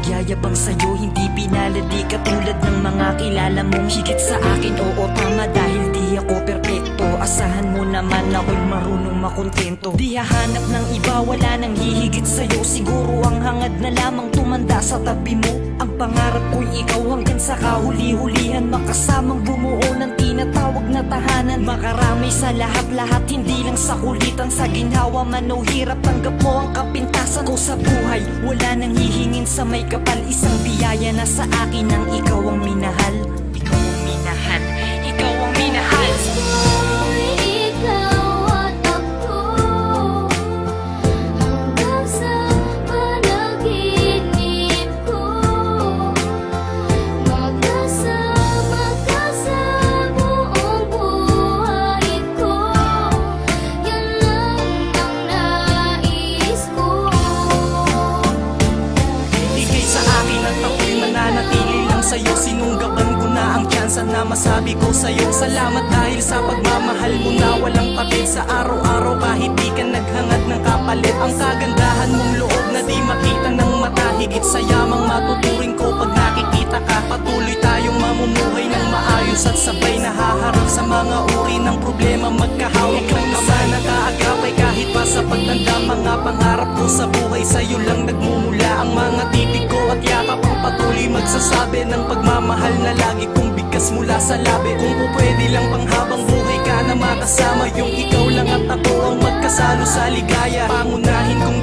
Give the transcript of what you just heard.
nagyayabang sa'yo, hindi pinaladi katulad ng mga kilala mong higit sa akin. Oo, tama, dahil di ako perpekto. Asahan mo naman ako'y marunong makontento. Di hahanap ng iba, wala nang hihigit sa'yo. Siguro ang hangad na lamang tumanda sa tabi mo. Ang pangarap ko'y ikaw hanggang sa kahuli-hulihan, makasamang bumuo ng tinatawag na tahanan. Makaramay sa lahat-lahat, hindi lang sa kulitan. Sa ginhawa man o hirap, tanggap mo ang kapintasan ko sa buhay. Wala nang hihingin sa may kapal, isang biyaya na sa akin ang ikaw ang minahal. Ikaw ang minahal, ikaw ang minahal. Sa'yo, sinunggaban ko na ang tsansa na masabi ko sa'yo salamat dahil sa pagmamahal mo na walang patid. Sa araw-araw kahit di ka naghangad ng kapalit, ang kagandahan mong loob na di makita ng mata. Higit sa yamang matuturing ko pag nakikita ka. Patuloy tayong mamumuhay ng maayos at sabay nahaharap sa mga uri ng problema. Magkahawak ng kamay, nakaagapay kahit pa sa pagtanda. Mga pangarap ko sa buhay, sa'yo lang nagmumula ang mga titig ko at yakap. Ang patuloy magsasabi ng pagmamahal na lagi kong bigkas mula sa labi. Kung pwede lang panghabang buhay ka na makasama, yung ikaw lang at ako ang magkasalo sa ligaya. Pangunahin kong